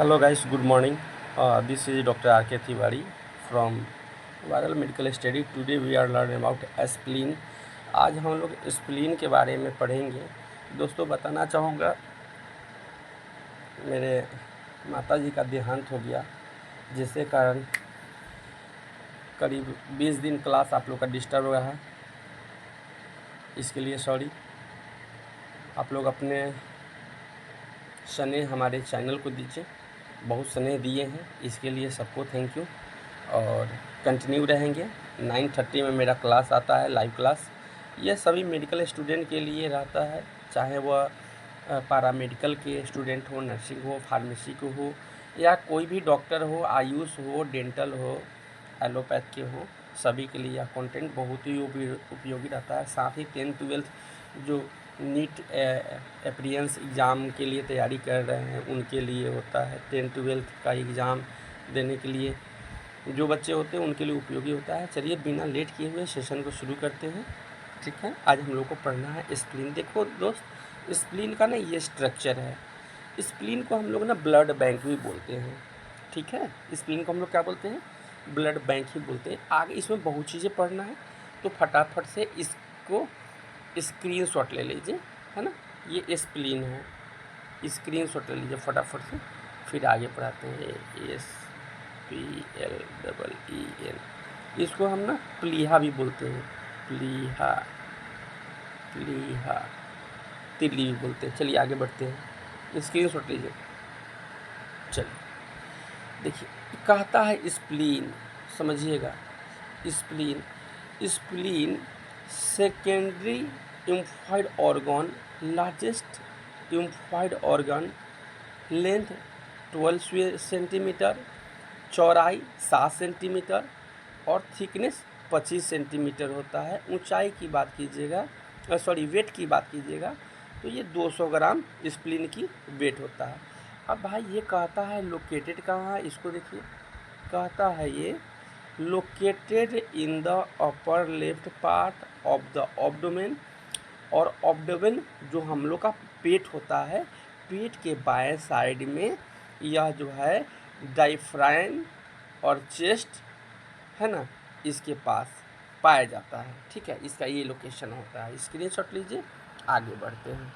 Hello guys, good morning. This is Dr. R.K. Tiwari from Viral Medical Study. Today we are learning about spleen. आज हम लोग spleen के बारे में पढ़ेंगे। दोस्तों बताना चाहूँगा, मेरे माताजी का देहांत हो गया, जिसके कारण करीब 20 दिन क्लास आप लोग का डिस्टर्ब रहा। इसके लिए सॉरी। आप लोग अपने स्नेह हमारे चैनल को दीजिए, बहुत स्नेह दिए हैं, इसके लिए सबको थैंक यू। और कंटिन्यू रहेंगे। 9:30 में मेरा क्लास आता है, लाइव क्लास। यह सभी मेडिकल स्टूडेंट के लिए रहता है, चाहे वह पैरामेडिकल के स्टूडेंट हो, नर्सिंग हो, फार्मेसी को हो, या कोई भी डॉक्टर हो, आयुष हो, डेंटल हो, एलोपैथ के हो, सभी के लिए यह कंटेंट बहुत ही उपयोगी रहता है। साथ ही 10th-12th जो नीट एप्रियंस एग्ज़ाम के लिए तैयारी कर रहे हैं उनके लिए होता है। 10th-12th का एग्ज़ाम देने के लिए जो बच्चे होते हैं उनके लिए उपयोगी होता है। चलिए बिना लेट किए हुए सेशन को शुरू करते हैं। ठीक है, आज हम लोग को पढ़ना है स्प्लीन। देखो दोस्त, स्प्लीन का ना ये स्ट्रक्चर है। स्प्लीन को हम लोग ना ब्लड बैंक भी बोलते हैं। ठीक है, स्प्लीन को हम लोग क्या बोलते हैं? ब्लड बैंक ही बोलते हैं। आगे इसमें बहुत चीज़ें पढ़ना है, तो फटाफट से इसको स्क्रीनशॉट ले लीजिए, है ना। ये स्प्लीन है, स्क्रीनशॉट ले लीजिए फटाफट से, फिर आगे पढ़ाते हैं। SPLEEN, इसको हम ना प्लीहा भी बोलते हैं, प्लीहा, प्लीहा, तिल्ली भी बोलते हैं। चलिए आगे बढ़ते हैं, स्क्रीनशॉट लीजिए। चलिए देखिए, कहता है स्प्लीन, समझिएगा। Spleen, spleen secondary lymphoid organ, largest lymphoid organ, length 12 centimetre, चौड़ाई 7 सेंटीमीटर और थिकनेस 25 सेंटीमीटर होता है। ऊंचाई की बात कीजिएगा, वेट की बात कीजिएगा तो ये 200 ग्राम स्प्लीन की वेट होता है। अब भाई ये कहता है लोकेटेड कहाँ है, इसको देखिए। कहता है ये located in the upper left part of the abdomen, और ऑब्डोमेन जो हम लोग का पेट होता है, पेट के बाएं साइड में यह जो है डायफ्राम और चेस्ट है ना, इसके पास पाया जाता है। ठीक है, इसका ये लोकेशन होता है। स्क्रीनशॉट लीजिए, आगे बढ़ते हैं।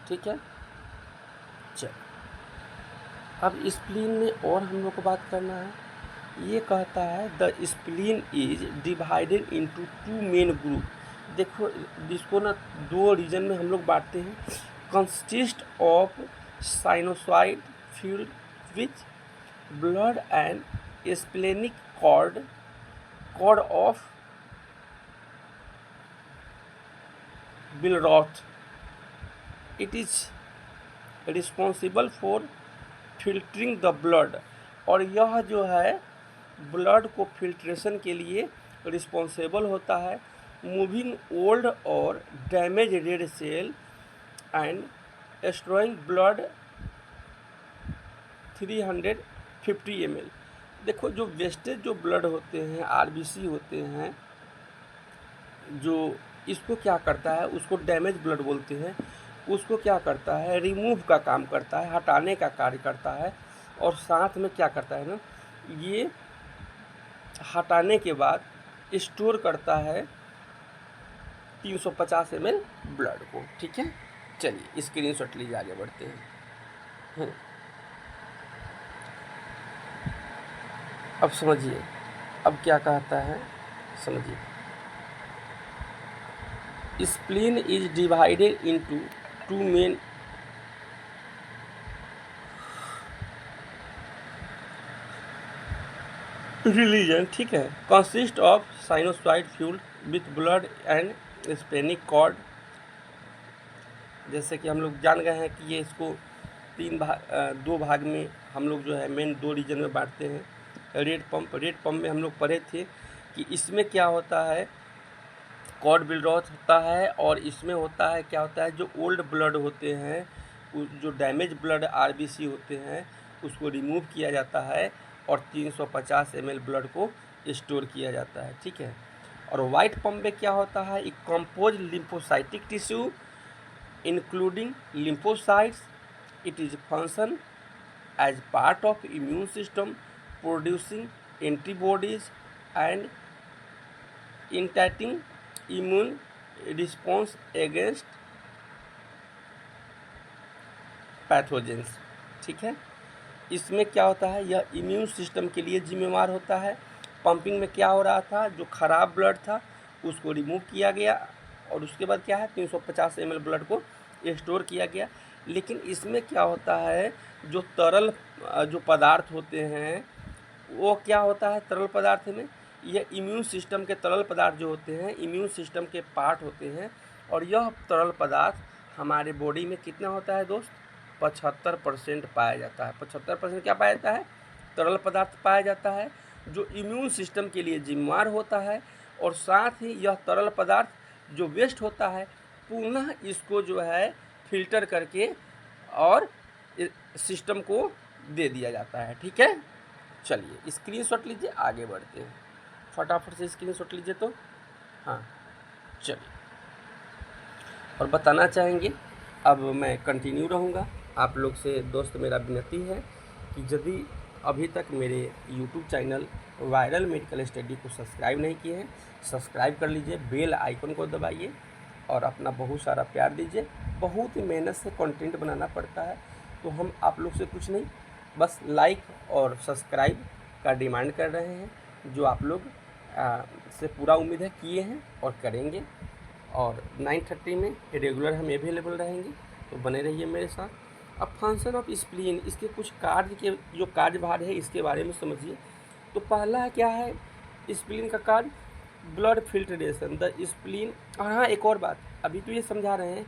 ठीक है, चलो अब स्प्लीन में और हम लोग को बात करना है। ये कहता है the spleen is divided into 2 main group. देखो, जिसको ना 2 रीजन में हम लोग बांटते हैं। Consist of sinusoid filled which blood and splenic cord of Billroth. It is responsible for filtering the blood, और यह जो है ब्लड को फिल्ट्रेशन के लिए रिस्पॉन्सिबल होता है। Moving old or damage red cell and storing blood 350 ml। देखो, जो वेस्टेज जो ब्लड होते हैं, आरबीसी होते हैं, जो इसको क्या करता है, उसको डैमेज ब्लड बोलते हैं। उसको क्या करता है, रिमूव का काम करता है, हटाने का कार्य करता है। और साथ में क्या करता है ना, ये हटाने के बाद स्टोर करता है 350 ml ब्लड को। ठीक है, चलिए स्क्रीनशॉट लीजिए, आगे बढ़ते हैं। अब समझिए, अब क्या कहता है, समझिए। Spleen is divided into 2 main region. ठीक है, consist of sinusoid filled with blood and splenic cord. जैसे कि हम लोग जान गए हैं कि ये इसको 2 भाग में हम लोग जो है मेन 2 रीजन में बांटते हैं। रेड पंप में हम लोग पढ़े थे कि इसमें क्या होता है, कॉर्ड बिलरॉथ होता है, और इसमें होता है क्या होता है, जो ओल्ड ब्लड होते हैं, जो डैमेज ब्लड आरबीसी होते हैं, उसको रिमूव किया जाता है और 350 ml ब्लड को स्टोर किया जाता है। ठीक है, और वाइट पंप में क्या होता है, एक compose lymphocytic tissue including lymphocytes. It is function as part of immune system producing antibodies and interacting immune response against pathogens. ठीक है, इसमें क्या होता है, यह इम्यून सिस्टम के लिए जिम्मेवार होता है। पंपिंग में क्या हो रहा था, जो खराब ब्लड था उसको रिमूव किया गया और उसके बाद क्या है 350 ml ब्लड को स्टोर किया गया। लेकिन इसमें क्या होता है, जो तरल जो पदार्थ होते हैं वो क्या होता है, तरल पदार्थ में यह इम्यून सिस्टम के तरल पदार्थ जो होते हैं इम्यून सिस्टम के पार्ट होते हैं। और यह तरल पदार्थ हमारे बॉडी में कितना होता है दोस्त, 75% पाया जाता है। 75% क्या पाया जाता है, तरल पदार्थ पाया जाता है जो इम्यून सिस्टम के लिए जिम्मेवार होता है। और साथ ही यह तरल पदार्थ जो वेस्ट होता है पुनः इसको जो है फिल्टर करके और सिस्टम को दे दिया जाता है। ठीक है, चलिए स्क्रीनशॉट लीजिए, आगे बढ़ते हैं। फटाफट से स्क्रीनशॉट लीजिए तो हाँ चलिए। और बताना चाहेंगे, अब मैं कंटिन्यू रहूँगा आप लोग से। दोस्त मेरा विनती है कि यदि अभी तक मेरे YouTube channel viral medical study को सब्सक्राइब नहीं किए हैं, सब्सक्राइब कर लीजिए, बेल आइकन को दबाइए और अपना बहुत सारा प्यार दीजिए। बहुत ही मेहनत से कंटेंट बनाना पड़ता है, तो हम आप लोग से कुछ नहीं, बस लाइक और सब्सक्राइब का डिमांड कर रहे हैं, जो आप लोग से पूरा उम्मीद है किए हैं और करेंगे। और 9:30 में रेगुलर हम अवेलेबल रहेंगे, तो बने रहिए मेरे साथ। अब फंक्शन ऑफ स्प्लीन, इसके कुछ कार्य के जो कार्यभार है इसके बारे में समझिए। तो पहला क्या है स्प्लीन का कार्य, ब्लड फिल्ट्रेशन द स्प्लीन। और हाँ एक और बात, अभी तो ये समझा रहे हैं,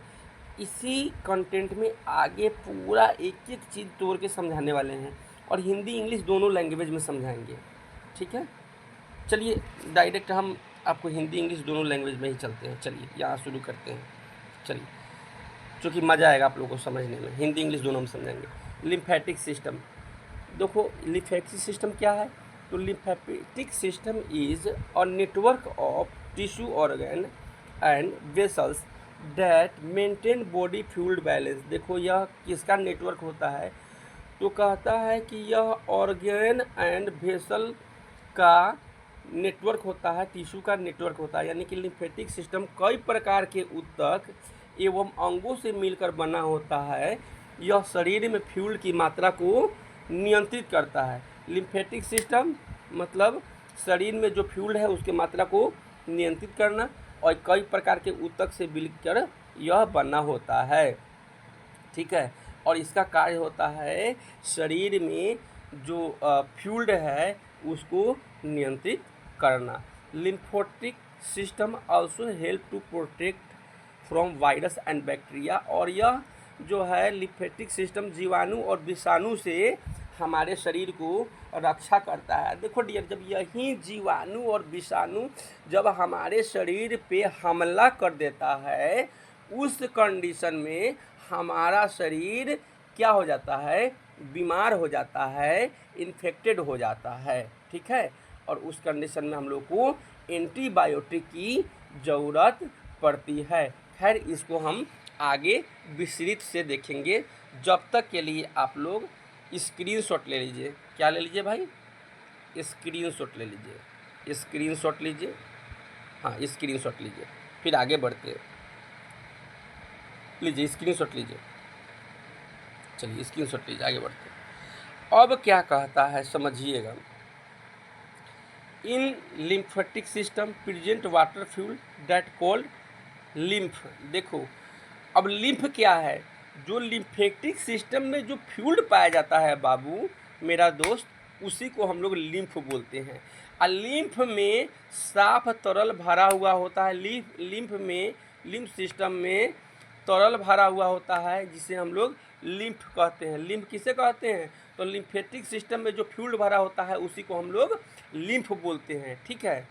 इसी कंटेंट में आगे पूरा एक एक चीज़ तोड़ के समझाने वाले हैं और हिंदी इंग्लिश दोनों लैंग्वेज में समझाएंगे। ठीक है, चलिए डायरेक्ट हम आपको हिंदी इंग्लिश दोनों लैंग्वेज में ही चलते हैं। चलिए यहाँ शुरू करते हैं। चलिए, क्योंकि मज़ा आएगा आप लोगों को समझने में, हिंदी इंग्लिश दोनों हम समझेंगे। लिम्फेटिक सिस्टम, देखो लिम्फेटिक सिस्टम क्या है, तो lymphatic system is a network of tissue organ and vessels that maintain body fluid balance. देखो यह किसका नेटवर्क होता है, तो कहता है कि यह ऑर्गन एंड वेसल का नेटवर्क होता है, टिश्यू का नेटवर्क होता है। यानी कि लिम्फेटिक सिस्टम कई प्रकार के ऊतक एवं अंगों से मिलकर बना होता है। यह शरीर में फ्लूइड की मात्रा को नियंत्रित करता है। लिम्फेटिक सिस्टम मतलब शरीर में जो फ्लूइड है उसकी मात्रा को नियंत्रित करना, और कई प्रकार के ऊतक से मिलकर यह बना होता है। ठीक है, और इसका कार्य होता है शरीर में जो फ्लूइड है उसको नियंत्रित करना। Lymphatic system also help to protect from virus and bacteria. और यह जो है लिम्फेटिक सिस्टम जीवाणु और विषाणु से हमारे शरीर को रक्षा करता है। देखो डियर, जब यही जीवाणु और विषाणु जब हमारे शरीर पे हमला कर देता है, उस कंडीशन में हमारा शरीर क्या हो जाता है, बीमार हो जाता है, इन्फेक्टेड हो जाता है। ठीक है, और उस कंडीशन में हम लोग को एंटीबायोटिक की ज़रूरत पड़ती है। खैर इसको हम आगे विस्तृत से देखेंगे। जब तक के लिए आप लोग स्क्रीनशॉट ले लीजिए। क्या ले लीजिए भाई, स्क्रीनशॉट ले लीजिए, स्क्रीनशॉट लीजिए, हाँ स्क्रीनशॉट लीजिए, फिर आगे बढ़ते हैं। लीजिए स्क्रीनशॉट लीजिए, चलिए स्क्रीनशॉट लीजिए, आगे बढ़ते हैं। अब क्या कहता है समझिएगा, in lymphatic system present water fluid that called lymph. देखो अब लिम्फ क्या है, जो लिम्फेटिक सिस्टम में जो फ्लूइड पाया जाता है बाबू मेरा दोस्त, उसी को हम लोग लिम्फ बोलते हैं। और लिम्फ में साफ तरल भरा हुआ होता है। लिम्फ सिस्टम में तरल भरा हुआ होता है जिसे हम लोग लिम्फ कहते हैं। लिम्फ किसे कहते हैं, तो लिम्फेटिक सिस्टम में जो फ्लूइड भरा होता है उसी को हम लोग लिम्फ बोलते हैं। ठीक है,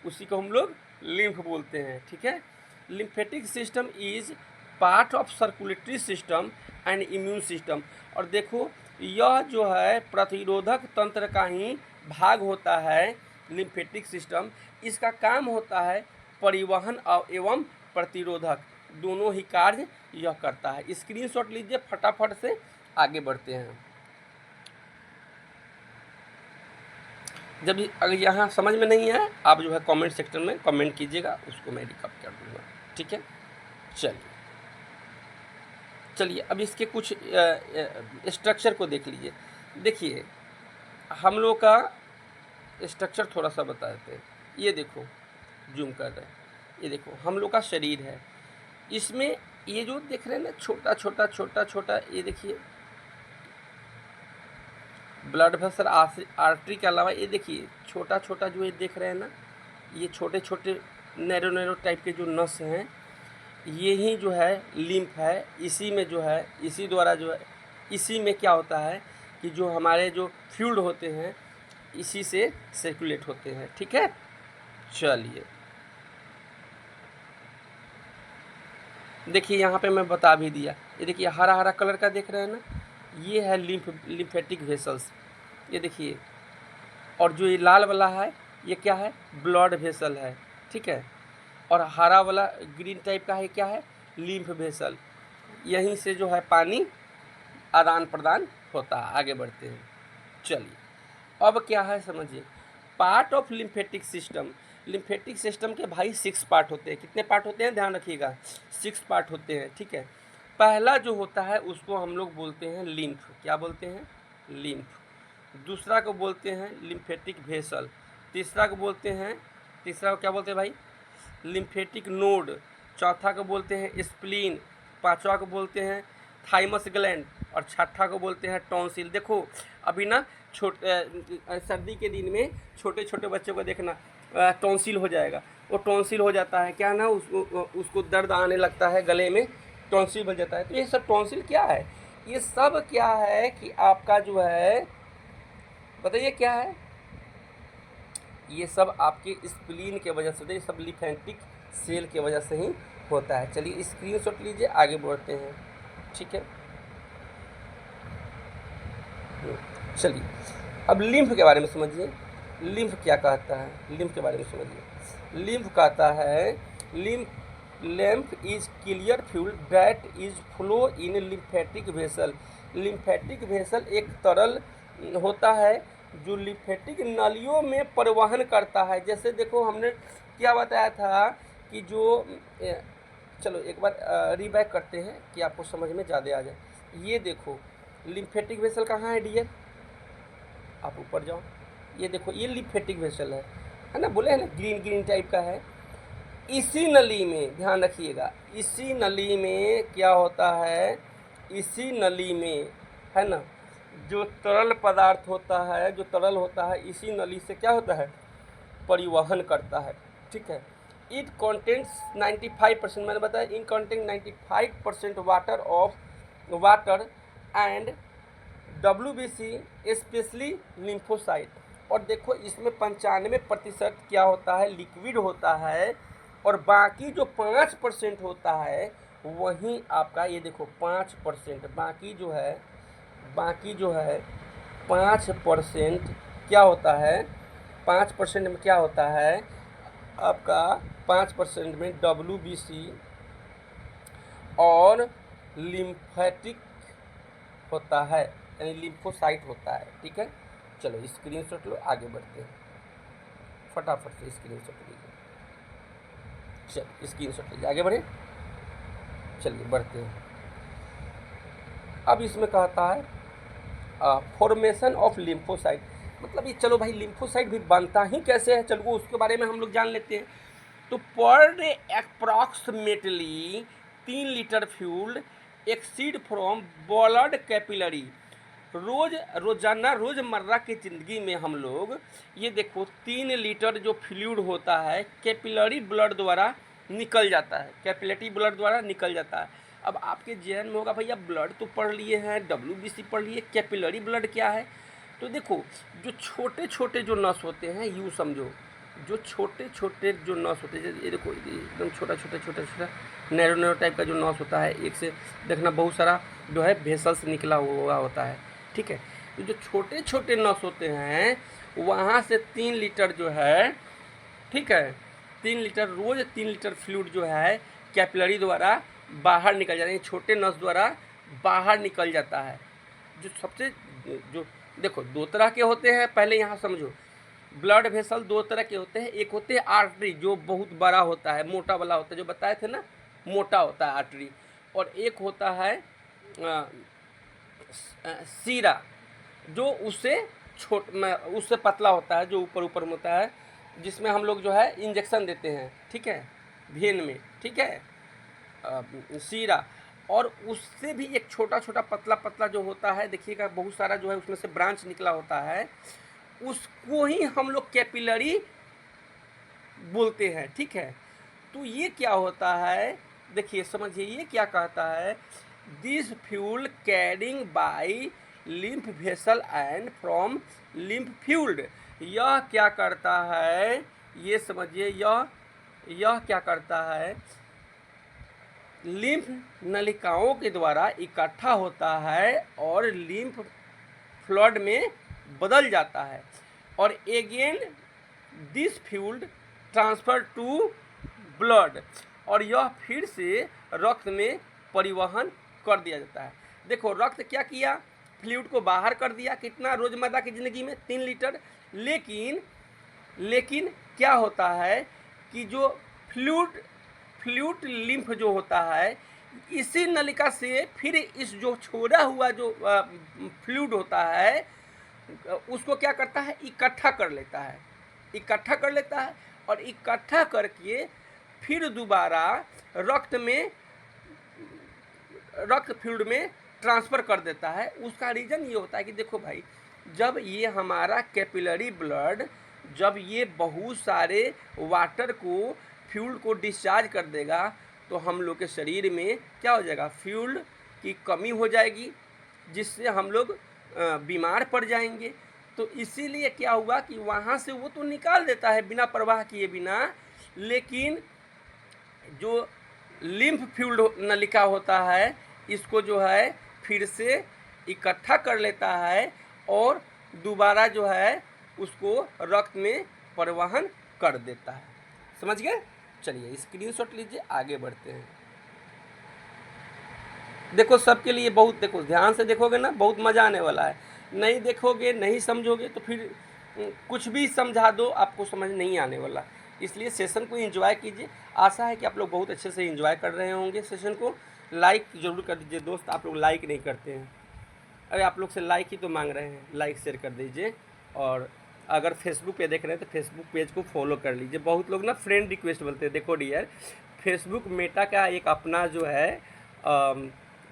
उसी को हम लोग लिम्फ बोलते हैं। ठीक है, lymphatic system is part of circulatory system and immune system. और देखो यह जो है प्रतिरोधक तंत्र का ही भाग होता है लिम्फेटिक सिस्टम। इसका काम होता है परिवहन एवं प्रतिरोधक, दोनों ही कार्य यह करता है। स्क्रीनशॉट लीजिए फटाफट से, आगे बढ़ते हैं। जब अगर यहाँ समझ में नहीं है आप जो है कमेंट सेक्शन में कमेंट कीजिएगा, उसको मैं रिकप कर दूँगा, ठीक है। चलिए अब इसके कुछ स्ट्रक्चर को देख लीजिए। देखिए हम लोग का स्ट्रक्चर थोड़ा सा बता देते हैं। ये देखो, जूम कर रहे हैं, ये देखो हम लोग का शरीर है, इसमें ये जो देख रहे हैं ना छोटा छोटा छोटा छोटा, ये देखिए ब्लड वेसल आर्टरी के अलावा ये देखिए छोटा छोटा जो ये देख रहे हैं ना, ये छोटे छोटे नैरो नैरो टाइप के जो नस हैं, ये ही जो है लिम्फ है। इसी में जो है, इसी द्वारा जो है, इसी में क्या होता है कि जो हमारे जो फ्लूइड होते हैं इसी से सर्कुलेट होते हैं, ठीक है। चलिए देखिए यहाँ पे मैं बता भी दिया, ये देखिए हरा हरा कलर का देख रहे हैं ना, ये है लिम्फेटिक वेसल्स, ये देखिए। और जो ये लाल वाला है ये क्या है, ब्लड वेसल है, ठीक है। और हरा वाला ग्रीन टाइप का है क्या है, लिम्फ वेसल। यहीं से जो है पानी आदान प्रदान होता है। आगे बढ़ते हैं। चलिए अब क्या है समझिए, part of lymphatic system. Lymphatic system के भाई 6 पार्ट होते हैं। कितने पार्ट होते हैं, ध्यान रखिएगा, 6 पार्ट होते हैं, ठीक है। पहला जो होता है उसको हम लोग बोलते हैं लिम्फ। क्या बोलते हैं, लिम्फ। दूसरा को बोलते हैं लिम्फेटिक वेसल। तीसरा को बोलते हैं, तीसरा को क्या बोलते हैं भाई, लिम्फेटिक नोड। चौथा को बोलते हैं स्प्लीन। पांचवा को बोलते हैं थाइमस ग्लैंड। और छठा को बोलते हैं टॉन्सिल। देखो अभी ना सर्दी के दिन में छोटे छोटे बच्चों को देखना टॉन्सिल हो जाएगा, वो टॉन्सिल हो जाता है क्या ना, उसको दर्द आने लगता है गले में, टॉन्सिल बन जाता है। तो ये सब टॉन्सिल क्या है, ये सब क्या है कि आपका जो है, बताइए क्या है, ये सब आपके स्प्लीन के वजह से, ये सब लिम्फेटिक सेल के वजह से ही होता है। चलिए स्क्रीनशॉट लीजिए, आगे बढ़ते हैं, ठीक है। चलिए अब लिम्फ के बारे में समझिए, लिम्फ क्या कहता है, लिम्फ के बारे में समझिए। लिम्फ कहता है lymph is clear fluid that is flow in lymphatic vessel. Lymphatic vessel एक तरल होता है जो लिम्फेटिक नलियों में परिवहन करता है। जैसे देखो हमने क्या बताया था कि जो चलो एक बार रिबैक करते हैं कि आपको समझ में ज़्यादा आ जाए। ये देखो लिम्फेटिक वेसल कहाँ है डियर, आप ऊपर जाओ, ये देखो ये लिम्फेटिक वेसल है ना, बोले है ना ग्रीन ग्रीन टाइप का है। इसी नली में ध्यान रखिएगा, इसी नली में क्या होता है, इसी नली में है ना जो तरल पदार्थ होता है, जो तरल होता है इसी नली से क्या होता है, परिवहन करता है, ठीक है। इट कंटेंट्स 95%, मैंने बताया इन content 95% water and WBC specially lymphocyte. और देखो इसमें 95% क्या होता है, लिक्विड होता है, और बाकी जो 5% होता है वहीं आपका, ये देखो 5%, बाकी जो है 5% क्या होता है, 5% में क्या होता है आपका, 5% में WBC और लिम्फेटिक होता है, यानी लिम्फोसाइट होता है, ठीक है। चलो स्क्रीनशॉट लो, आगे बढ़ते हैं, फटाफट से स्क्रीनशॉट लीजिए। चलो स्क्रीनशॉट लीजिए, आगे बढ़े, चलिए बढ़ते हैं। अब इसमें कहता है फॉर्मेशन ऑफ लिम्फोसाइट, मतलब ये चलो भाई लिम्फोसाइट भी बनता ही कैसे है, चलो उसके बारे में हम लोग जान लेते हैं। तो per day approximately 3 litre fuel exceed from blood capillary. रोज़मर्रा की ज़िंदगी में हम लोग ये देखो 3 लीटर जो फ्लूइड होता है कैपिलरी ब्लड द्वारा निकल जाता है, कैपिलरी ब्लड द्वारा निकल जाता है। अब आपके जहन में होगा भैया ब्लड तो पढ़ लिए हैं, WBC पढ़ लिए, कैपिलरी ब्लड क्या है। तो देखो जो छोटे छोटे जो नस होते हैं, यूँ समझो जो छोटे छोटे जो नस होते हैं, ये देखो एकदम छोटा छोटा नैरो नैरो टाइप का जो नस होता है, एक से देखना बहुत सारा जो है वेसल्स निकला हुआ होता है, ठीक है। तो जो छोटे छोटे नस होते हैं वहाँ से 3 लीटर जो है, ठीक है, 3 लीटर रोज़ 3 लीटर फ्लूइड जो है कैपिलरी द्वारा बाहर निकल जाता है, छोटे नस द्वारा बाहर निकल जाता है। जो सबसे जो देखो 2 तरह के होते हैं, पहले यहाँ समझो, ब्लड वेसल दो तरह के होते हैं, एक होते हैं आर्टरी जो बहुत बड़ा होता है, मोटा वाला होता है, जो बताए थे ना, मोटा होता है आर्टरी, और एक होता है सीरा जो उससे पतला होता है, जो ऊपर ऊपर में होता है, जिसमें हम लोग जो है इंजेक्शन देते हैं, ठीक है, वेन में, ठीक है, सीरा। और उससे भी एक छोटा छोटा पतला पतला जो होता है, देखिएगा बहुत सारा जो है उसमें से ब्रांच निकला होता है, उसको ही हम लोग कैपिलरी बोलते हैं, ठीक है। तो ये क्या होता है, देखिए समझिए ये क्या कहता है, this fluid carrying by lymph vessel and from lymph fluid, यह क्या करता है, ये समझिए, यह क्या करता है, लिम्फ नलिकाओं के द्वारा इकट्ठा होता है और लिम्फ फ्लड में बदल जाता है, और again this fluid transfer to blood, और यह फिर से रक्त में परिवहन कर दिया जाता है। देखो रक्त क्या किया, फ्लूइड को बाहर कर दिया, कितना, रोजमर्रा की ज़िंदगी में 3 लीटर, लेकिन क्या होता है कि जो फ्लूइड लिम्फ जो होता है, इसी नलिका से फिर इस जो छोड़ा हुआ जो फ्लूइड होता है उसको क्या करता है, इकट्ठा कर लेता है, और इकट्ठा करके फिर दोबारा रक्त फ्लूइड में ट्रांसफ़र कर देता है। उसका रीज़न ये होता है कि देखो भाई, जब ये हमारा कैपिलरी ब्लड, जब ये बहुत सारे वाटर को, फ्लूइड को डिस्चार्ज कर देगा, तो हम लोग के शरीर में क्या हो जाएगा, फ्लूइड की कमी हो जाएगी, जिससे हम लोग बीमार पड़ जाएंगे। तो इसीलिए क्या हुआ कि वहाँ से वो तो निकाल देता है बिना परवाह किए बिना, लेकिन जो लिम्फ फ्लूइड नलिका होता है, इसको जो है फिर से इकट्ठा कर लेता है और दोबारा जो है उसको रक्त में परिवहन कर देता है। समझ गए? चलिए स्क्रीनशॉट लीजिए, आगे बढ़ते हैं। देखो सबके लिए बहुत, देखो ध्यान से देखोगे ना, बहुत मज़ा आने वाला है। नहीं देखोगे, नहीं समझोगे तो फिर कुछ भी समझा दो आपको समझ नहीं आने वाला। इसलिए सेशन को एंजॉय कीजिए। आशा है कि आप लोग बहुत अच्छे से एंजॉय कर रहे होंगे सेशन को। लाइक ज़रूर कर दीजिए दोस्त, आप लोग लाइक नहीं करते हैं। अरे आप लोग से लाइक ही तो मांग रहे हैं, लाइक शेयर कर दीजिए। और अगर फेसबुक पे देख रहे हैं तो फेसबुक पेज को फॉलो कर लीजिए। बहुत लोग ना फ्रेंड रिक्वेस्ट बोलते हैं। देखो डियर, फेसबुक मेटा का एक अपना जो है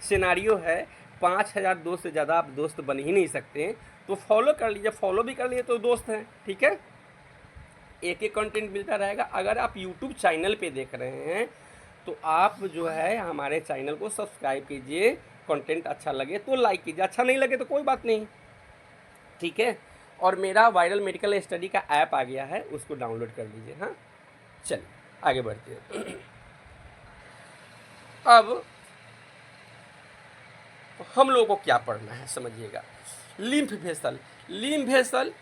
सिनारियो है, 5000 दोस्त से ज़्यादा आप दोस्त बन ही नहीं सकते हैं। तो फॉलो कर लीजिए, फॉलो भी कर लीजिए तो दोस्त हैं, ठीक है। एक एक कंटेंट मिलता रहेगा। अगर आप यूट्यूब चैनल पे देख रहे हैं तो आप जो है हमारे चैनल को सब्सक्राइब कीजिए, कंटेंट अच्छा लगे तो लाइक कीजिए, अच्छा नहीं लगे तो कोई बात नहीं, ठीक है। और मेरा वायरल मेडिकल स्टडी का ऐप आ गया है, उसको डाउनलोड कर लीजिए। हाँ चलिए आगे बढ़ते हैं। अब हम लोगों को क्या पढ़ना है समझिएगा। Lymph vessel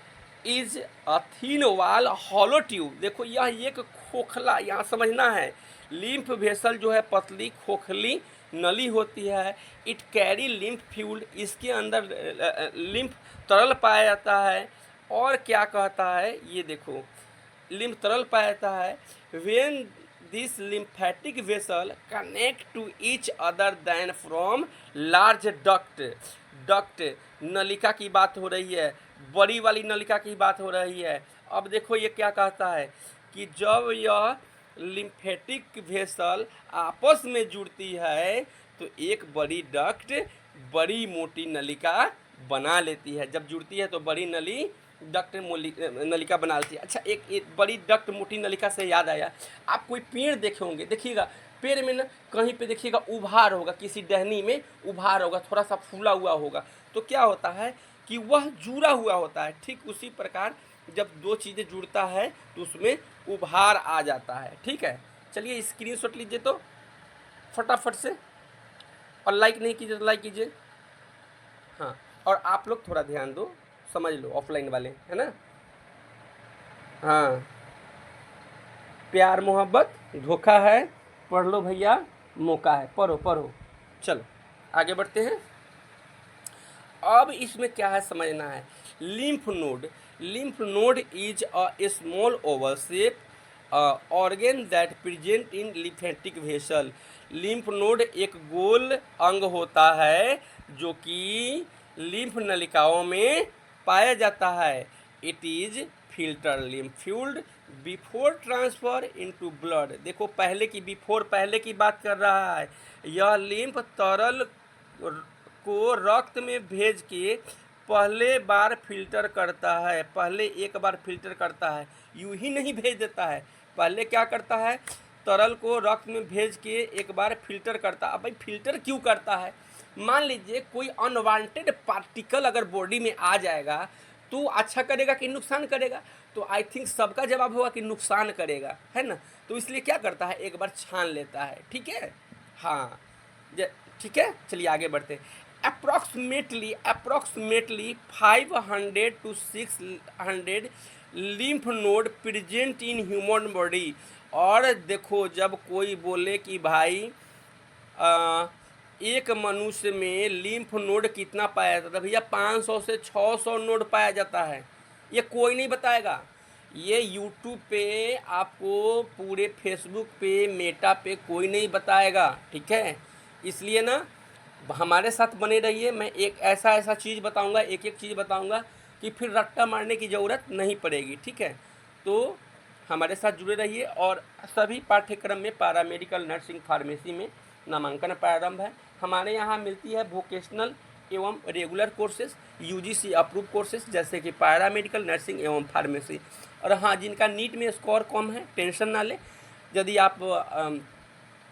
is a thin wall hollow tube. देखो यह एक खोखला, यहाँ समझना है, लिम्फ वेसल जो है पतली खोखली नली होती है। इट कैरी लिम्फ फ्लूइड, इसके अंदर लिम्फ तरल पाया जाता है। और क्या कहता है ये देखो, लिम्फ तरल पाया जाता है। When this lymphatic vessel connect to each other then from large duct नलिका की बात हो रही है, बड़ी वाली नलिका की बात हो रही है। अब देखो ये क्या कहता है कि जब यह लिम्फेटिक वेसल आपस में जुड़ती है तो एक बड़ी डक्ट, बड़ी मोटी नलिका बना लेती है। जब जुड़ती है तो बड़ी डक्ट नलिका बना लेती है। अच्छा, एक बड़ी डक्ट मोटी नलिका से याद आया, आप कोई पेड़ देखे होंगे, देखिएगा पेड़ में ना कहीं पे देखिएगा उभार होगा, किसी टहनी में उभार होगा, थोड़ा सा फूला हुआ होगा, तो क्या होता है कि वह जुड़ा हुआ होता है। ठीक उसी प्रकार जब दो चीज़ें जुड़ता है तो उसमें उभार आ जाता है, ठीक है। चलिए स्क्रीनशॉट लीजिए तो फटाफट से, और लाइक नहीं कीजिए तो लाइक कीजिए। हाँ, और आप लोग थोड़ा ध्यान दो, समझ लो, ऑफलाइन वाले, है ना। हाँ, प्यार मोहब्बत धोखा है, पढ़ लो भैया, मौका है, पढ़ो। चलो आगे बढ़ते हैं। अब इसमें क्या है समझना है। Lymph node is a small Oval shape organ that present in lymphatic vessel. Lymph node एक गोल अंग होता है जो कि लिम्फ नलिकाओं में पाया जाता है। It is filter lymph fluid before transfer into blood. देखो पहले की बात कर रहा है। यह लिम्फ तरल को रक्त में भेज के पहले बार फिल्टर करता है, पहले एक बार फिल्टर करता है, यूं ही नहीं भेज देता है। पहले क्या करता है, तरल को रक्त में भेज के एक बार फिल्टर करता है। अब भाई फिल्टर क्यों करता है? मान लीजिए कोई अनवांटेड पार्टिकल अगर बॉडी में आ जाएगा तो अच्छा करेगा कि नुकसान करेगा? तो आई थिंक सबका जवाब होगा कि नुकसान करेगा, है ना। तो इसलिए क्या करता है, एक बार छान लेता है। ठीक है, हाँ ठीक है, चलिए आगे बढ़ते हैं। Approximately 500 to 600 lymph node present in human body. और देखो जब कोई बोले कि भाई एक मनुष्य में लिम्फ नोड कितना पाया जाता है, भैया 500 से 600 नोड पाया जाता है। ये कोई नहीं बताएगा, ये यूट्यूब पे आपको, पूरे फेसबुक पे, मेटा पे कोई नहीं बताएगा। ठीक है, इसलिए ना हमारे साथ बने रहिए। मैं एक ऐसा चीज़ बताऊंगा, एक एक चीज़ बताऊंगा कि फिर रट्टा मारने की ज़रूरत नहीं पड़ेगी। ठीक है, तो हमारे साथ जुड़े रहिए। और सभी पाठ्यक्रम में पैरामेडिकल नर्सिंग फार्मेसी में नामांकन प्रारंभ है। हमारे यहाँ मिलती है वोकेशनल एवं regular courses, UGC approve courses, जैसे कि पैरामेडिकल नर्सिंग एवं फार्मेसी। और हाँ, जिनका नीट में स्कोर कम है टेंशन ना ले, यदि आप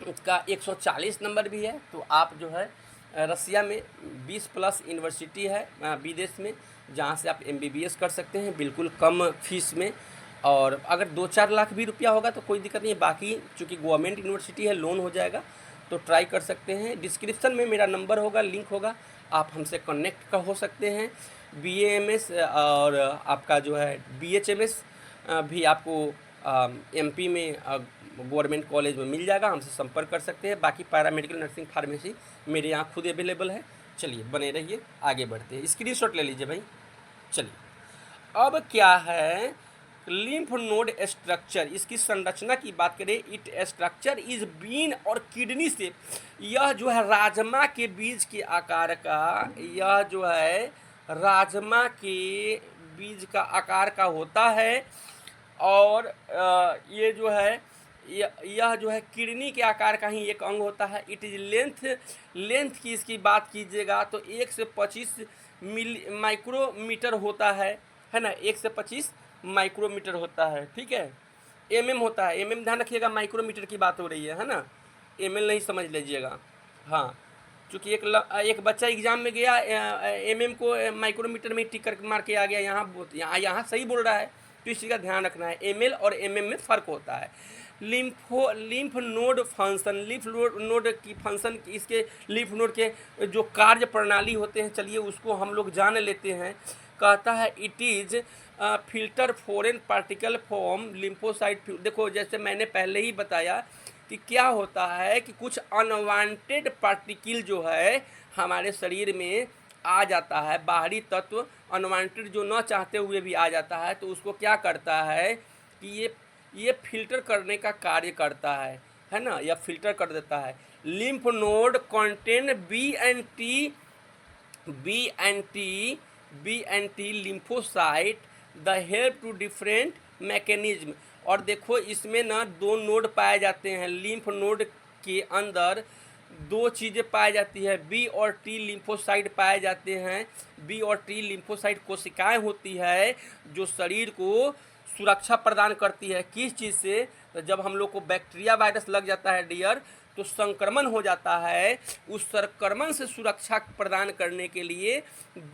उसका 140 नंबर भी है तो आप जो है रसिया में 20+ यूनिवर्सिटी है विदेश में, जहाँ से आप MBBS कर सकते हैं बिल्कुल कम फीस में। और अगर 2-4 लाख भी रुपया होगा तो कोई दिक्कत नहीं है, बाकी चूँकि गवर्नमेंट यूनिवर्सिटी है लोन हो जाएगा, तो ट्राई कर सकते हैं। डिस्क्रिप्शन में मेरा नंबर होगा, लिंक होगा, आप हमसे कनेक्ट हो सकते हैं। BAMS और आपका जो है BHMS भी आपको MP में गवर्नमेंट कॉलेज में मिल जाएगा, हमसे संपर्क कर सकते हैं। बाकी पैरामेडिकल नर्सिंग फार्मेसी मेरे यहाँ खुद अवेलेबल है। चलिए बने रहिए, आगे बढ़ते हैं। स्क्रीनशॉट ले लीजिए भाई। चलिए अब क्या है, लिम्फ नोड स्ट्रक्चर, इसकी संरचना की बात करें। इट स्ट्रक्चर इज बीन और किडनी से, यह जो है राजमा के बीज के आकार का, यह जो है राजमा के बीज का आकार का होता है। और ये जो है यह जो है किडनी के आकार का ही एक अंग होता है। इट इज लेंथ की इसकी बात कीजिएगा तो 1 से 25 माइक्रोमीटर होता है ना, 1 से 25 माइक्रोमीटर होता है। ठीक है, MM होता है, MM ध्यान रखिएगा, माइक्रोमीटर की बात हो रही है ना, ML नहीं समझ लीजिएगा। हाँ, चूँकि एक बच्चा एग्जाम में गया MM को माइक्रोमीटर में टिक कर मार के आ गया, यहाँ सही बोल रहा है, तो इस चीज़ का ध्यान रखना है। ML और MM में फ़र्क होता है। Lymph node function, lymph node की फंक्शन, इसके लिम्फ नोड के जो कार्य प्रणाली होते हैं, चलिए उसको हम लोग जान लेते हैं। कहता है it is filter foreign particle from lymphocyte. देखो जैसे मैंने पहले ही बताया कि क्या होता है कि कुछ अनवांटेड पार्टिकल जो है हमारे शरीर में आ जाता है, बाहरी तत्व अनवांटेड जो न चाहते हुए भी आ जाता है, तो उसको क्या करता है कि ये फिल्टर करने का कार्य करता है ना, या फिल्टर कर देता है। Lymph node contain B and T lymphocyte the help to different mechanism. और देखो इसमें ना 2 नोड पाए जाते हैं। लिम्फ नोड के अंदर 2 चीज़ें पाई जाती है, B और T लिम्फोसाइट पाए जाते हैं। B और T लिम्फोसाइट कोशिकाएं होती है जो शरीर को सुरक्षा प्रदान करती है। किस चीज़ से? तो जब हम लोग को बैक्टीरिया वायरस लग जाता है डियर, तो संक्रमण हो जाता है। उस संक्रमण से सुरक्षा प्रदान करने के लिए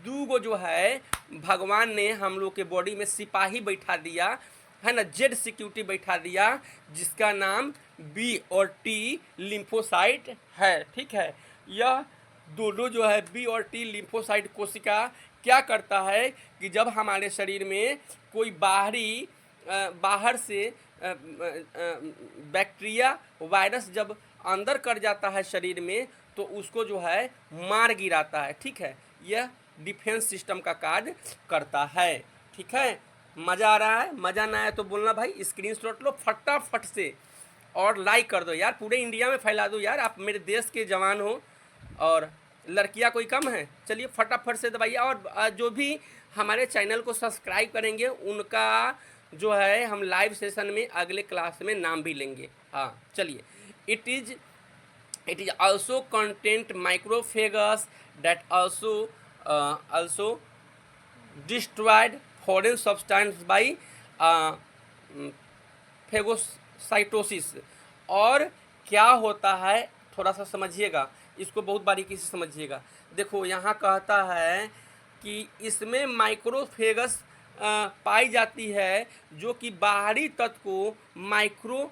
2 जो है भगवान ने हम लोग के बॉडी में सिपाही बैठा दिया है ना, जेड सिक्योरिटी बैठा दिया, जिसका नाम B और T लिम्फोसाइट है। ठीक है, यह दोनों जो है B और T लिम्फोसाइट कोशिका क्या करता है कि जब हमारे शरीर में कोई बाहर से बैक्टीरिया वायरस जब अंदर कर जाता है शरीर में, तो उसको जो है मार गिराता है। ठीक है, यह डिफेंस सिस्टम का कार्य करता है। ठीक है, मज़ा आ रहा है? मज़ा ना आया तो बोलना भाई, स्क्रीनशॉट लो फटाफट से और लाइक कर दो यार, पूरे इंडिया में फैला दो यार, आप मेरे देश के जवान हो और लड़कियां कोई कम है। चलिए फटाफट से दबाइए, और जो भी हमारे चैनल को सब्सक्राइब करेंगे उनका जो है हम लाइव सेशन में अगले क्लास में नाम भी लेंगे। हाँ चलिए, it is also content microphages that also destroyed foreign substance by phagocytosis. और क्या होता है थोड़ा सा समझिएगा, इसको बहुत बारीकी से समझिएगा। देखो यहाँ कहता है कि इसमें माइक्रोफेगस पाई जाती है जो कि बाहरी तत्व को माइक्रोफेगास्टोसिस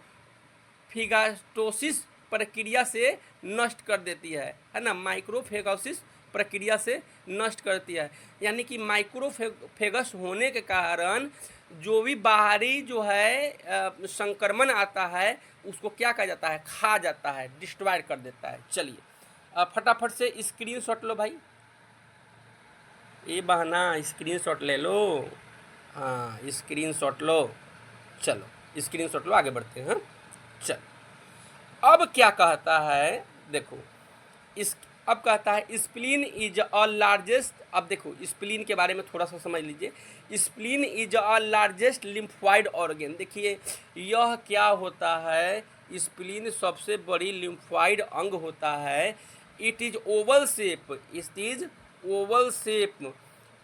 प्रक्रिया से नष्ट कर देती है ना, माइक्रोफेगोसिस प्रक्रिया से नष्ट करती है। यानी कि माइक्रोफेगस होने के कारण जो भी बाहरी जो है संक्रमण आता है उसको क्या कहा जाता है, खा जाता है, डिस्ट्रॉय कर देता है। चलिए फटाफट से स्क्रीनशॉट लो भाई, ये बहाना स्क्रीनशॉट ले लो। हाँ स्क्रीनशॉट लो, चलो स्क्रीनशॉट लो, आगे बढ़ते हैं। चलो अब क्या कहता है, देखो इस अब कहता है स्प्लीन इज अ लार्जेस्ट। अब देखो स्प्लीन के बारे में थोड़ा सा समझ लीजिए। Spleen is a largest lymphoid organ. देखिए यह क्या होता है, स्प्लीन सबसे बड़ी लिम्फॉइड अंग होता है। It is Oval shape, it is Oval shape,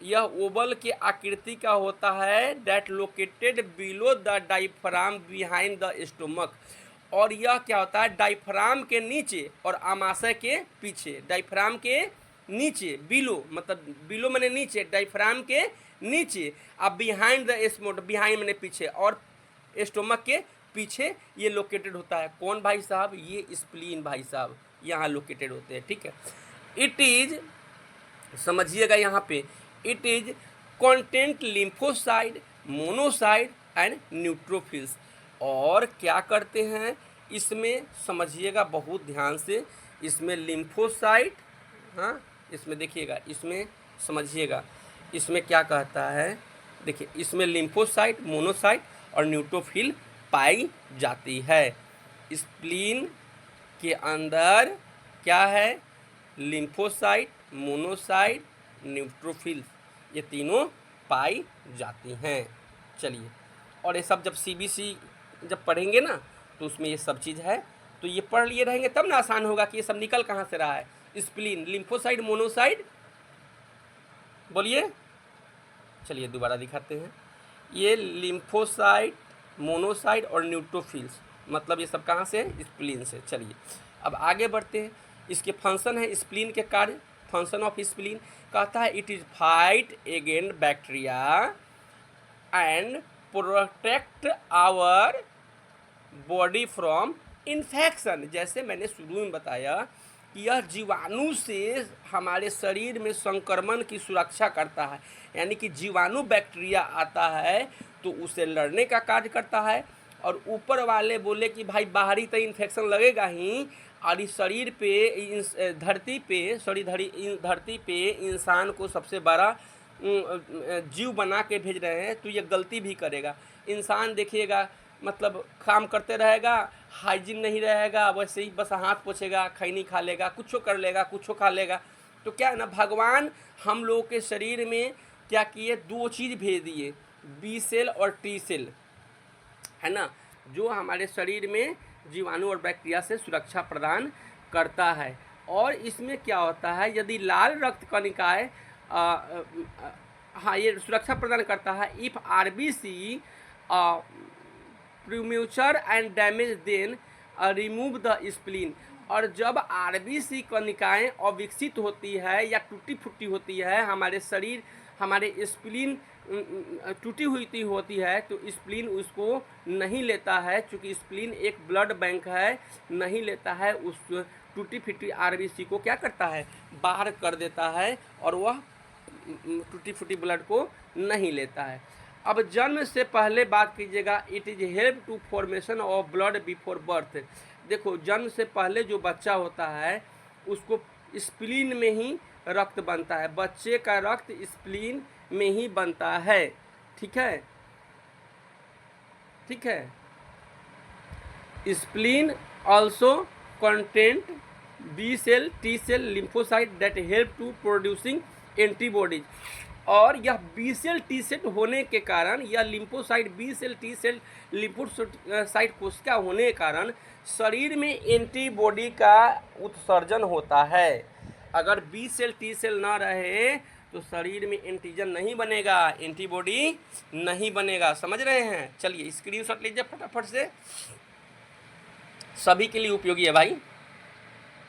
यह ओवल के आकृति का होता है। That located below the diaphragm behind the stomach. और यह क्या होता है, डायफ्राम के नीचे और आमाशय के पीछे। डायफ्राम के नीचे, बिलो मतलब बिलो मैंने नीचे, डायफ्राम के नीचे, अब बिहाइंड द स्टोमक, बिहाइंड मैंने पीछे, और स्टोमक के पीछे ये लोकेटेड होता है। कौन भाई साहब, ये स्प्लीन भाई साहब यहाँ लोकेटेड होते हैं। ठीक है, इट इज, समझिएगा यहाँ पे, it is content lymphocyte, monocyte and neutrophils. और क्या करते हैं इसमें, समझिएगा बहुत ध्यान से, इसमें लिम्फोसाइट, हाँ इसमें देखिएगा, इसमें समझिएगा, इसमें क्या कहता है, देखिए इसमें लिम्फोसाइट, मोनोसाइट और न्यूट्रोफिल पाई जाती है। स्प्लीन के अंदर क्या है, लिम्फोसाइट, मोनोसाइट, न्यूट्रोफिल, ये तीनों पाई जाती हैं। चलिए, और ये सब जब सीबीसी जब पढ़ेंगे ना तो उसमें ये सब चीज़ है, तो ये पढ़ लिए रहेंगे तब ना आसान होगा कि ये सब निकल कहाँ से रहा है। स्प्लीन, लिम्फोसाइट, मोनोसाइट, बोलिए, चलिए दोबारा दिखाते हैं। ये लिम्फोसाइट, मोनोसाइट और न्यूट्रोफिल्स, मतलब ये सब कहाँ से है, स्प्लीन से। चलिए अब आगे बढ़ते हैं। इसके फंक्शन है, स्प्लीन के कार्य, फंक्शन ऑफ स्प्लीन कहता है it is fight against bacteria and protect our body from infection. जैसे मैंने शुरू में बताया कि यह जीवाणु से हमारे शरीर में संक्रमण की सुरक्षा करता है। यानी कि जीवाणु बैक्टीरिया आता है तो उसे लड़ने का कार्य करता है। और ऊपर वाले बोले कि भाई बाहरी तो इन्फेक्शन लगेगा ही, और इस शरीर पे, धरती पे, धरती पे इंसान को सबसे बड़ा जीव बना के भेज रहे हैं, तो ये गलती भी करेगा। इंसान देखिएगा मतलब काम करते रहेगा, हाइजीन नहीं रहेगा, वैसे ही बस हाथ पोछेगा, खैनी खा लेगा, कुछ कर लेगा, कुछ खा लेगा। तो क्या है ना, भगवान हम लोगों के शरीर में क्या किए, दो चीज़ भेज दिए, बी सेल और टी सेल, है ना, जो हमारे शरीर में जीवाणु और बैक्टीरिया से सुरक्षा प्रदान करता है। और इसमें क्या होता है, यदि लाल रक्त कणिकाएं, हाँ ये सुरक्षा प्रदान करता है। If RBC premature and damage then remove the spleen. और जब आरबीसी कणिकाएं अविकसित होती है या टूटी फूटी होती है, हमारे शरीर, हमारे स्प्लीन टूटी हुई होती है, तो स्प्लीन उसको नहीं लेता है, क्योंकि स्प्लीन एक ब्लड बैंक है, नहीं लेता है, उस टूटी फूटी आरबीसी को क्या करता है, बाहर कर देता है, और वह टूटी फूटी ब्लड को नहीं लेता है। अब जन्म से पहले बात कीजिएगा, it is help to formation of blood before birth. देखो जन्म से पहले जो बच्चा होता है उसको स्प्लीन में ही रक्त बनता है, बच्चे का रक्त स्प्लीन में ही बनता है। ठीक है, ठीक है। Spleen also content B cell, T cell, lymphocyte that help to producing antibodies. और यह बी सेल टी सेल होने के कारण, या lymphocyte B cell T cell lymphocyte कोशिका होने के कारण शरीर में एंटीबॉडी का उत्सर्जन होता है। अगर बी सेल टी सेल ना रहे तो शरीर में एंटीजन नहीं बनेगा, एंटीबॉडी नहीं बनेगा। समझ रहे हैं? चलिए स्क्रीनशॉट लीजिए फटाफट से, सभी के लिए उपयोगी है भाई।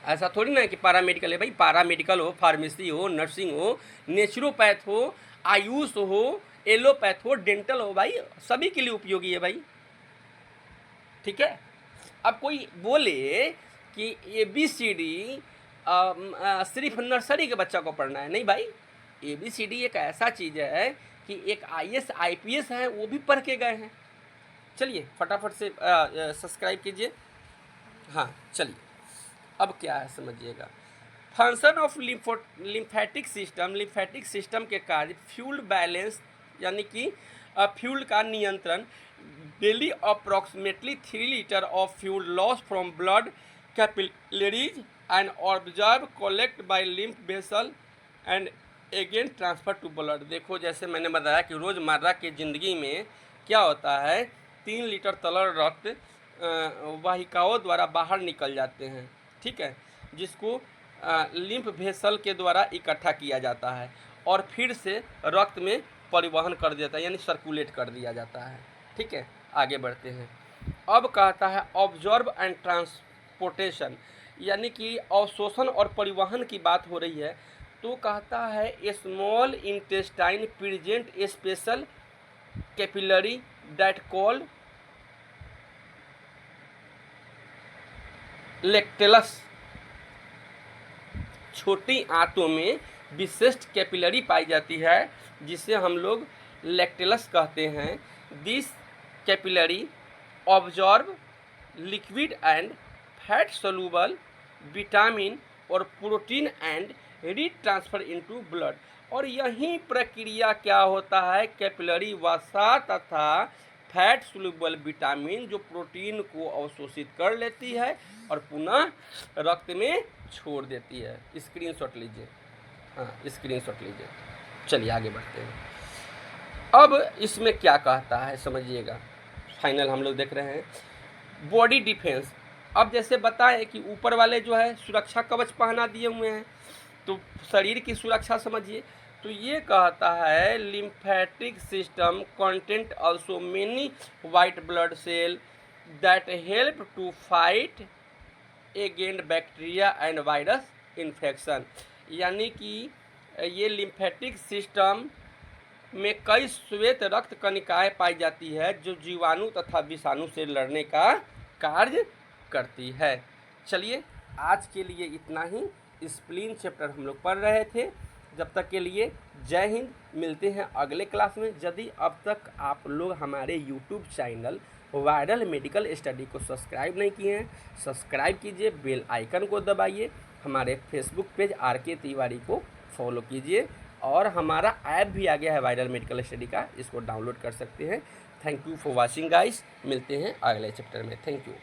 ऐसा थोड़ी ना है कि पैरामेडिकल है भाई, पैरामेडिकल हो, फार्मेसी हो, नर्सिंग हो, नेचुरोपैथ हो, आयुष हो, एलोपैथ हो, डेंटल हो भाई, सभी के लिए उपयोगी है भाई। ठीक है। अब कोई बोले कि ABCD सिर्फ नर्सरी के बच्चा को पढ़ना है, नहीं भाई। ABCD एक ऐसा चीज़ है कि एक IAS IPS है वो भी पढ़ के गए हैं। चलिए फटाफट से सब्सक्राइब कीजिए। हाँ चलिए, अब क्या है समझिएगा। Function of lymphatic system, lymphatic system के कार्य फ्यूल बैलेंस यानी कि फ्यूल का नियंत्रण, daily approximately 3 litre of fluid loss from blood capillaries and observe collect by lymph vessel and again transfer to blood. देखो जैसे मैंने बताया कि रोज़मर्रा की ज़िंदगी में क्या होता है, 3 लीटर तरल रक्त वाहिकाओं द्वारा बाहर निकल जाते हैं। ठीक है, जिसको लिम्फ वेसल के द्वारा इकट्ठा किया जाता है और फिर से रक्त में परिवहन कर दिया जाता है, यानी सर्कुलेट कर दिया जाता है। ठीक है, आगे बढ़ते हैं। अब कहता है ऑब्जर्व एंड ट्रांसपोर्टेशन, यानी कि अवशोषण और परिवहन की बात हो रही है। तो कहता है small intestine present special capillary that call lacteals. छोटी आंतों में विशिष्ट कैपिलरी पाई जाती है जिसे हम लोग लेक्टेलस कहते हैं। This capillary absorb liquid and fat soluble vitamin और प्रोटीन एंड रीट्रांसफर इनटू ब्लड। और यही प्रक्रिया क्या होता है, कैपिलरी वसा तथा फैट सोलूबल विटामिन जो प्रोटीन को अवशोषित कर लेती है और पुनः रक्त में छोड़ देती है। स्क्रीनशॉट लीजिए, हाँ स्क्रीनशॉट लीजिए। चलिए आगे बढ़ते हैं। अब इसमें क्या कहता है समझिएगा, फाइनल हम लोग देख रहे हैं बॉडी डिफेंस। अब जैसे बताएं कि ऊपर वाले जो है सुरक्षा कवच पहना दिए हुए हैं, तो शरीर की सुरक्षा समझिए। तो ये कहता है lymphatic system content also many white blood cell that help to fight against bacteria and virus infection. यानी कि ये लिम्फेटिक सिस्टम में कई श्वेत रक्त कणिकाएं पाई जाती है जो जीवाणु तथा विषाणु से लड़ने का कार्य करती है। चलिए आज के लिए इतना ही। स्प्लीन चैप्टर हम लोग पढ़ रहे थे। जब तक के लिए जय हिंद, मिलते हैं अगले क्लास में। यदि अब तक आप लोग हमारे YouTube channel viral medical study को सब्सक्राइब नहीं किए हैं, सब्सक्राइब कीजिए, बेल आइकन को दबाइए, हमारे फेसबुक पेज RK तिवारी को फॉलो कीजिए और हमारा ऐप भी आ गया है वायरल मेडिकल स्टडी का, इसको डाउनलोड कर सकते हैं। Thank you for watching guys, मिलते हैं अगले चैप्टर में। Thank you.